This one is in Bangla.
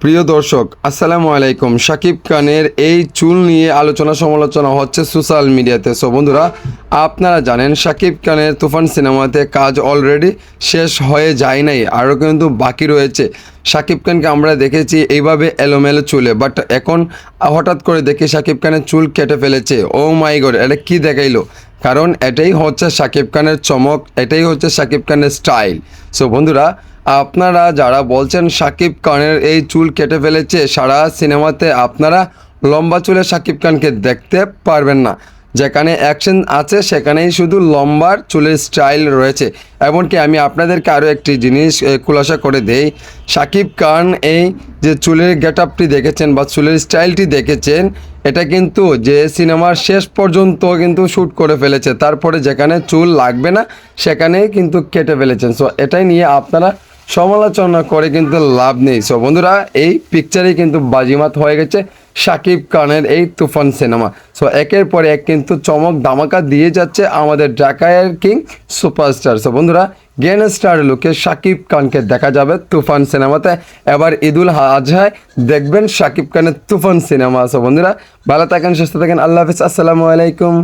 প্রিয় দর্শক আসসালামু আলাইকুম। শাকিব খানের এই চুল নিয়ে আলোচনা সমালোচনা হচ্ছে সোশ্যাল মিডিয়াতে। সো বন্ধুরা, আপনারা জানেন শাকিব খানের তুফান সিনেমাতে কাজ অলরেডি শেষ হয়ে যায় নাই, আরও কিন্তু বাকি রয়েছে। শাকিব খানকে আমরা দেখেছি এইভাবে এলোমেলো চুলে, বাট এখন হঠাৎ করে দেখি শাকিব খানের চুল কেটে ফেলেছে। ও মাই গড, এটা কী দেখাইলো? কারণ এটাই হচ্ছে শাকিব খানের চমক, এটাই হচ্ছে শাকিব খানের স্টাইল। সো বন্ধুরা, আপনারা যারা বলছেন শাকিব খানের এই চুল কেটে ফেলেছে, সারা সিনেমাতে আপনারা লম্বা চুলে শাকিব খানকে দেখতে পারবেন না। যেখানে অ্যাকশন আছে সেখানেই শুধু লম্বার চুলের স্টাইল রয়েছে। এমনকি আমি আপনাদেরকে আরও একটি জিনিস খুলাসা করে দেই, শাকিব খান এই যে চুলের গেট আপটি দেখেছেন বা চুলের স্টাইলটি দেখেছেন, এটা কিন্তু যে সিনেমার শেষ পর্যন্ত কিন্তু শ্যুট করে ফেলেছে, তারপরে যেখানে চুল লাগবে না সেখানেই কিন্তু কেটে ফেলেছেন। সো এটাই নিয়ে আপনারা সমালোচনা করে কিন্তু লাভ নেই। সো বন্ধুরা, এই পিকচারেই কিন্তু বাজিমাত হয়ে গেছে শাকিব খানের এই তুফান সিনেমা। সো একের পর এক কিন্তু চমক ধামাকা দিয়ে যাচ্ছে আমাদের ঢাকায়ের কিং সুপারস্টার। সো বন্ধুরা, গ্যাংস্টার লুকে শাকিব খানকে দেখা যাবে তুফান সিনেমাতে। এবার ঈদুল আজহায় দেখবেন শাকিব খানের তুফান সিনেমা। সো বন্ধুরা, ভালো থাকেন, সুস্থ থাকেন, আল্লাহ হাফিজ, আসসালামু আলাইকুম।